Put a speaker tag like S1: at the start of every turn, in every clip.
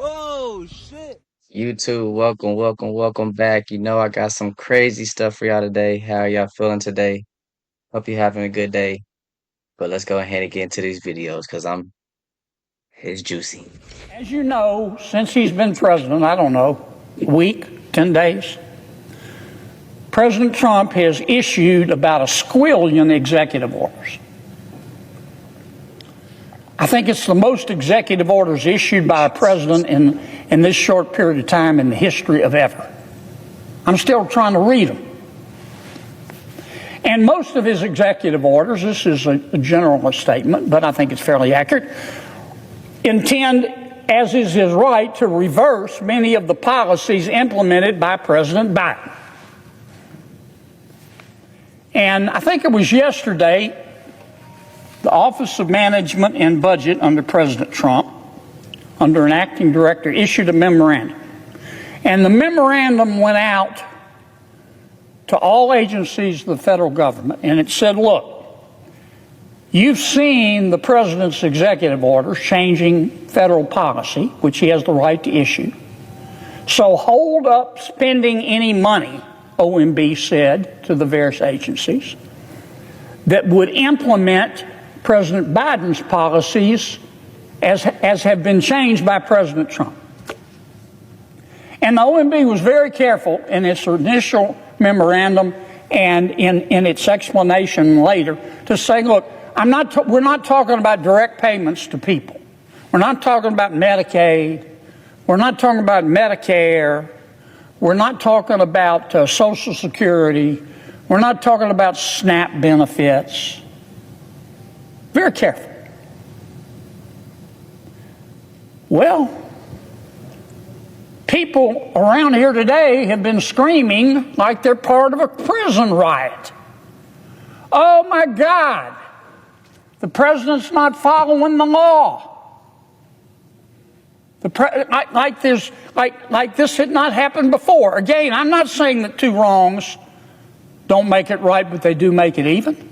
S1: Oh shit.
S2: YouTube, welcome back. You know I got some crazy stuff for y'all today. How y'all feeling today? Hope you're having a good day. But let's go ahead and get into these videos because it's juicy.
S3: As you know, since he's been president, I don't know, a week, 10 days, President Trump has issued about a squillion executive orders. I think it's the most executive orders issued by a president in this short period of time in the history of ever. I'm still trying to read them. And most of his executive orders, this is a general statement, but I think it's fairly accurate, intend, as is his right, to reverse many of the policies implemented by President Biden. And I think it was yesterday, the Office of Management and Budget under President Trump, under an acting director, issued a memorandum. And the memorandum went out to all agencies of the federal government, and it said, look, you've seen the president's executive orders changing federal policy, which he has the right to issue. So hold up spending any money, OMB said to the various agencies, that would implement President Biden's policies as have been changed by President Trump. And the OMB was very careful in its initial memorandum and in its explanation later to say, look, we're not talking about direct payments to people. We're not talking about Medicaid. We're not talking about Medicare. We're not talking about Social Security. We're not talking about SNAP benefits. Very careful. Well, people around here today have been screaming like they're part of a prison riot. Oh my God, the president's not following the law. Like this had not happened before. Again, I'm not saying that two wrongs don't make it right, but they do make it even.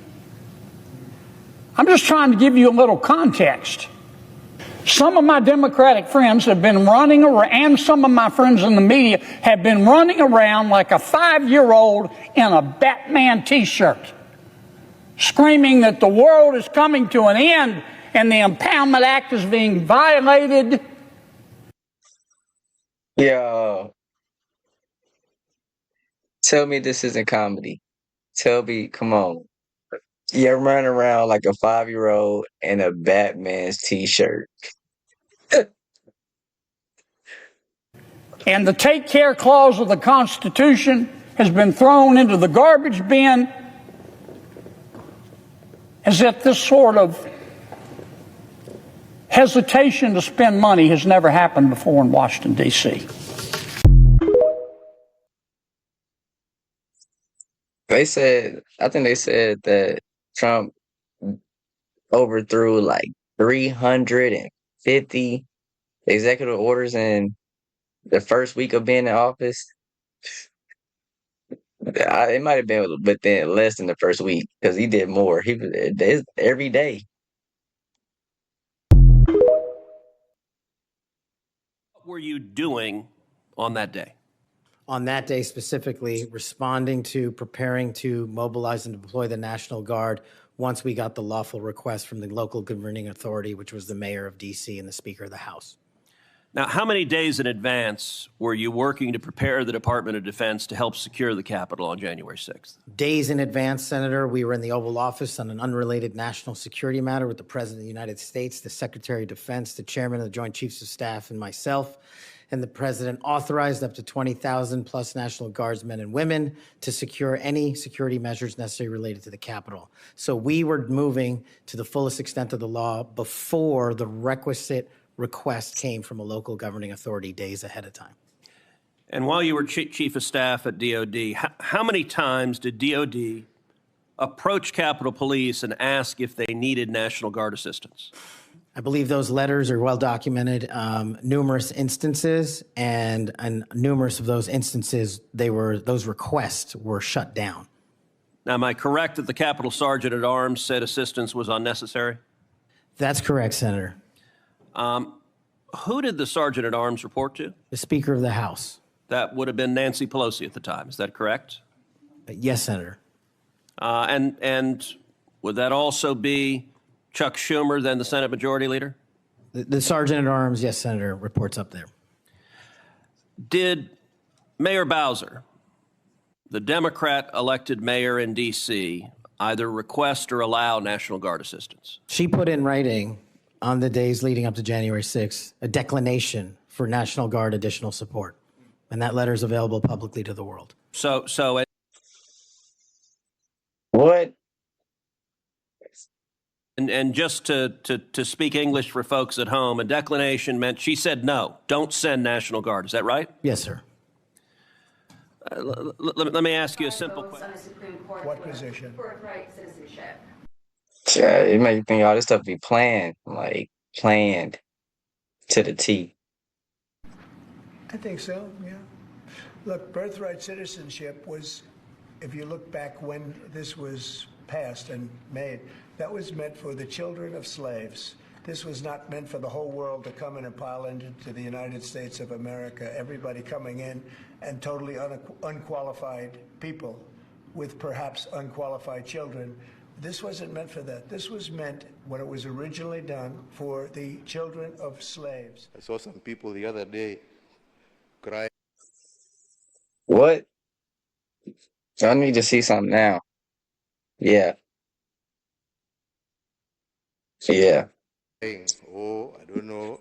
S3: I'm just trying to give you a little context. Some of my Democratic friends have been running around, and some of my friends in the media have been running around like a 5-year-old in a Batman t-shirt, screaming that the world is coming to an end and the Impoundment Act is being violated.
S2: Yo, tell me this isn't comedy. Tell me, come on. You're running around like a 5-year-old in a Batman's t-shirt.
S3: And the take care clause of the Constitution has been thrown into the garbage bin as if this sort of hesitation to spend money has never happened before in Washington, D.C.
S2: I think they said that Trump overthrew like 350 executive orders in the first week of being in office. It might have been within less than the first week because he did more. He was every day.
S4: What were you doing on that day?
S5: On that day specifically, responding to preparing to mobilize and deploy the National Guard once we got the lawful request from the local governing authority, which was the mayor of D.C. and the Speaker of the House.
S4: Now, how many days in advance were you working to prepare the Department of Defense to help secure the Capitol on January 6th?
S5: Days in advance, Senator, we were in the Oval Office on an unrelated national security matter with the President of the United States, the Secretary of Defense, the Chairman of the Joint Chiefs of Staff, and myself. And the president authorized up to 20,000 plus National Guardsmen and women to secure any security measures necessary related to the Capitol. So we were moving to the fullest extent of the law before the requisite request came from a local governing authority days ahead of time.
S4: And while you were Chief of Staff at DOD, how many times did DOD approach Capitol Police and ask if they needed National Guard assistance?
S5: I believe those letters are well documented, numerous instances, and numerous of those instances, those requests were shut down.
S4: Now, am I correct that the Capitol Sergeant at Arms said assistance was unnecessary?
S5: That's correct, Senator.
S4: Who did the sergeant at arms report to?
S5: The Speaker of the House.
S4: That would have been Nancy Pelosi at the time. Is that correct?
S5: Yes, Senator.
S4: And would that also be Chuck Schumer, then the Senate Majority Leader?
S5: The Sergeant at Arms, yes, Senator, reports up there.
S4: Did Mayor Bowser, the Democrat elected mayor in D.C., either request or allow National Guard assistance?
S5: She put in writing on the days leading up to January 6th a declination for National Guard additional support. And that letter is available publicly to the world.
S4: So
S2: What?
S4: and just to speak English for folks at home, a declination meant she said no, don't send National Guard. Is that right?
S5: Yes, sir.
S4: Let me ask you a simple question.
S1: What position?
S6: Birthright citizenship.
S2: Yeah, it make you think all this stuff be planned, like planned to the T.
S1: I think so, yeah. Look, birthright citizenship was, if you look back when this was passed and made, that was meant for the children of slaves. This was not meant for the whole world to come in and pile into the United States of America, everybody coming in and totally unqualified people with perhaps unqualified children. This wasn't meant for that. This was meant, when it was originally done, for the children of slaves.
S7: I saw some people the other day cry.
S2: What? I need to see something now. Yeah. Yeah.
S7: Saying, oh, I don't know,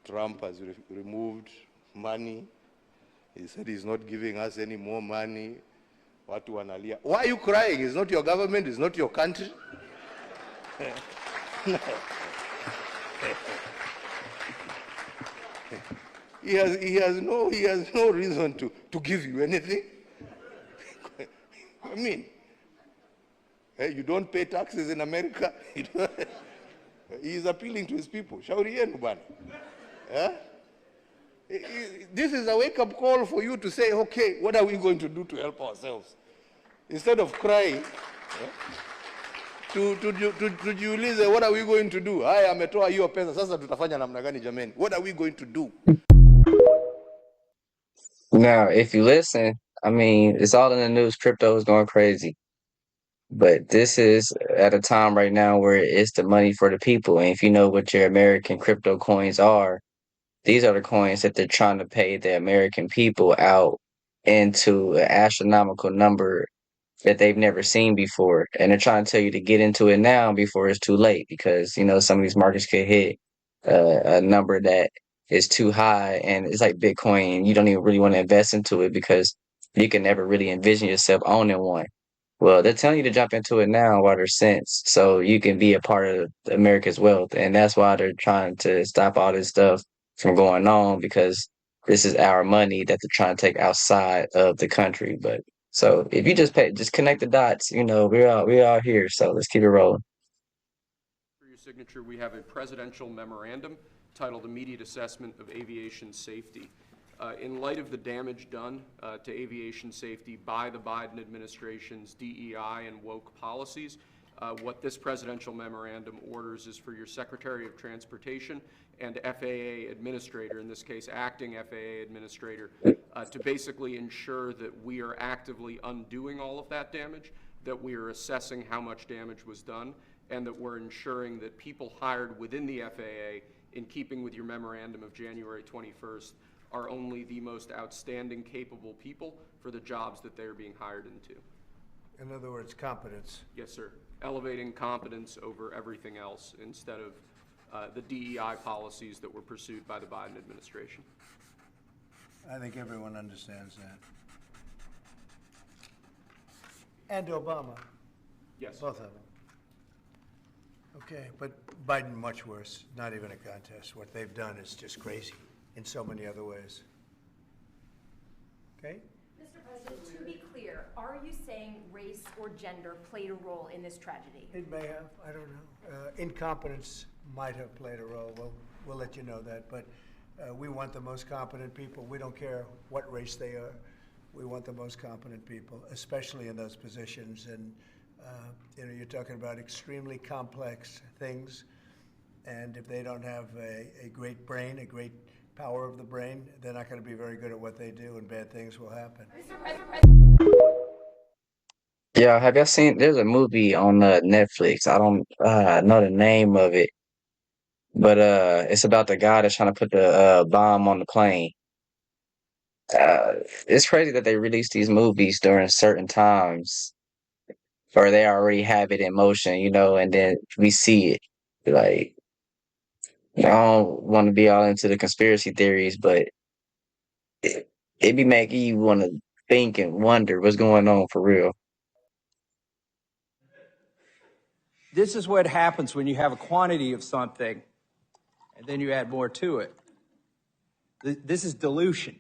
S7: Trump has removed money. He said he's not giving us any more money. Watu wanalia. Why are you crying? It's not your government, it's not your country. He has no reason to give you anything. I mean, you don't pay taxes in America. He is appealing to his people. Shauri yenu bwana. This is a wake-up call for you to say, okay, what are we going to do to help ourselves? Instead of crying, tujiulize, what are we going to do? Haya, ametoa hiyo pesa, sasa tutafanya namna gani jameni? What are we going to do?
S2: Now, if you listen, I mean, it's all in the news. Crypto is going crazy. But this is at a time right now where it's the money for the people. And if you know what your American crypto coins are, these are the coins that they're trying to pay the American people out into an astronomical number that they've never seen before. And they're trying to tell you to get into it now before it's too late because, you know, some of these markets could hit a number that is too high. And it's like Bitcoin. You don't even really want to invest into it because you can never really envision yourself owning one. Well, they're telling you to jump into it now while there's sense, so you can be a part of America's wealth, and that's why they're trying to stop all this stuff from going on because this is our money that they're trying to take outside of the country. But so if you just connect the dots, you know, we're all here. So let's keep it rolling.
S8: For your signature, we have a presidential memorandum titled Immediate Assessment of Aviation Safety. In light of the damage done to aviation safety by the Biden administration's DEI and woke policies, what this presidential memorandum orders is for your Secretary of Transportation and FAA Administrator, in this case acting FAA Administrator, to basically ensure that we are actively undoing all of that damage, that we are assessing how much damage was done, and that we're ensuring that people hired within the FAA, in keeping with your memorandum of January 21st, are only the most outstanding, capable people for the jobs that they're being hired into.
S1: In other words, competence.
S8: Yes, sir. Elevating competence over everything else instead of the DEI policies that were pursued by the Biden administration.
S1: I think everyone understands that. And Obama,
S8: Yes.
S1: both of them. Okay, but Biden much worse, not even a contest. What they've done is just crazy in so many other ways. Okay?
S6: Mr. President, to be clear, are you saying race or gender played a role in this tragedy?
S1: It may have, I don't know. Incompetence might have played a role. We'll let you know that. But we want the most competent people. We don't care what race they are. We want the most competent people, especially in those positions. And you know, you're talking about extremely complex things. And if they don't have a great brain, a great power of the brain, they're not going to be very good at what they do, and bad things will happen.
S2: Yeah, have y'all seen? There's a movie on Netflix. I don't know the name of it, but it's about the guy that's trying to put the bomb on the plane. It's crazy that they release these movies during certain times, or they already have it in motion, and then we see it. Like, I don't want to be all into the conspiracy theories, but it be making you want to think and wonder what's going on for real.
S9: This is what happens when you have a quantity of something and then you add more to it. This is dilution.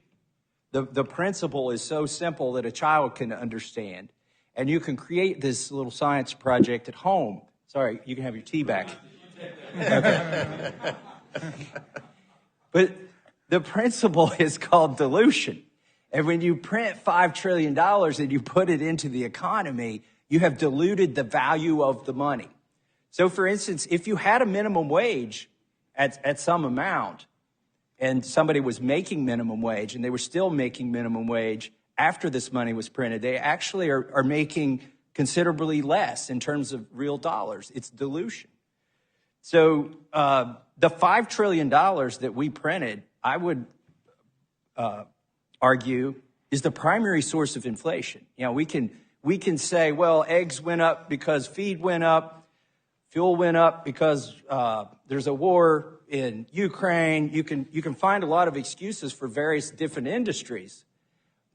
S9: The principle is so simple that a child can understand. And you can create this little science project at home. Sorry, you can have your tea back. Okay. But the principle is called dilution. And when you print $5 trillion and you put it into the economy, you have diluted the value of the money. So for instance, if you had a minimum wage at some amount and somebody was making minimum wage and they were still making minimum wage after this money was printed, they actually are making considerably less in terms of real dollars. It's dilution. So the $5 trillion that we printed, I would argue, is the primary source of inflation. We can say, well, eggs went up because feed went up, fuel went up because there's a war in Ukraine. You can find a lot of excuses for various different industries.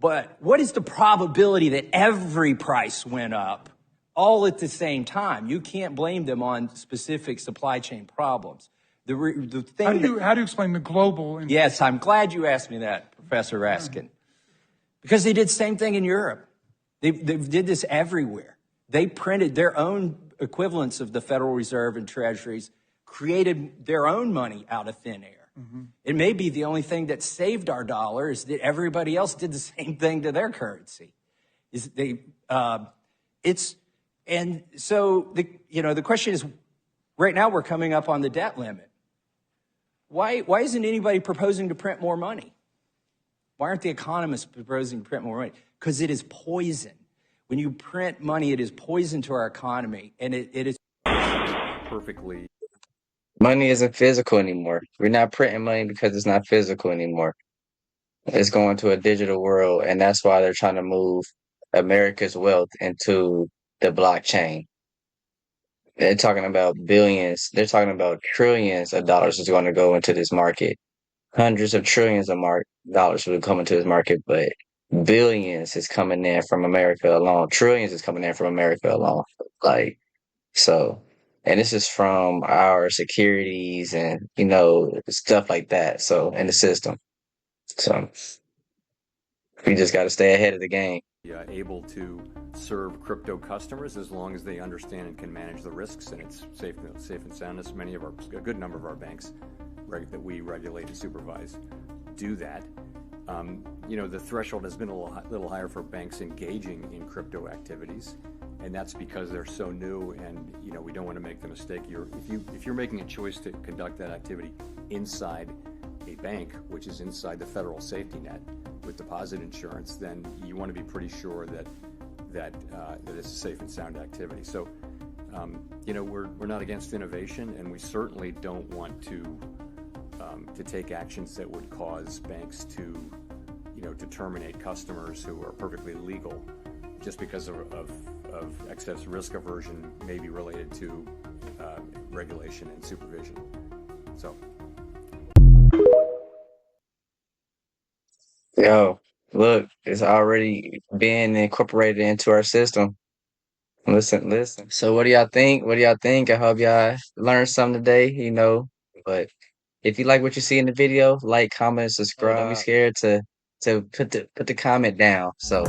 S9: But what is the probability that every price went up all at the same time? You can't blame them on specific supply chain problems. The thing
S10: how do you explain the global?
S9: Yes, I'm glad you asked me that, Professor Raskin. Because they did the same thing in Europe. They did this everywhere. They printed their own equivalents of the Federal Reserve and treasuries, created their own money out of thin air. Mm-hmm. It may be the only thing that saved our dollar is that everybody else did the same thing to their currency. And so the question is, right now we're coming up on the debt limit. Why isn't anybody proposing to print more money? Why aren't the economists proposing to print more money? Because it is poison. When you print money, it is poison to our economy, and it is
S11: perfectly.
S2: Money isn't physical anymore. We're not printing money because it's not physical anymore. It's going to a digital world, and that's why they're trying to move America's wealth into the blockchain. They're talking about billions. They're talking about trillions of dollars is going to go into this market. Hundreds of trillions of dollars will come into this market, but billions is coming in from America alone. Trillions is coming in from America alone. And this is from our securities and, stuff like that. So, in the system. So, we just got to stay ahead of the game.
S11: Able to serve crypto customers as long as they understand and can manage the risks, and it's safe and sound. As a good number of our banks that we regulate and supervise do that. The threshold has been a little higher for banks engaging in crypto activities, and that's because they're so new, and we don't want to make the mistake. If you're making a choice to conduct that activity inside a bank, which is inside the federal safety net with deposit insurance, then you want to be pretty sure that it's a safe and sound activity. So, we're not against innovation, and we certainly don't want to take actions that would cause banks to terminate customers who are perfectly legal just because of excess risk aversion, maybe related to regulation and supervision. So.
S2: Yo, look, it's already been incorporated into our system. Listen. So what do y'all think? I hope y'all learned something today, But if you like what you see in the video, like, comment, subscribe. Don't be scared to put the comment down. So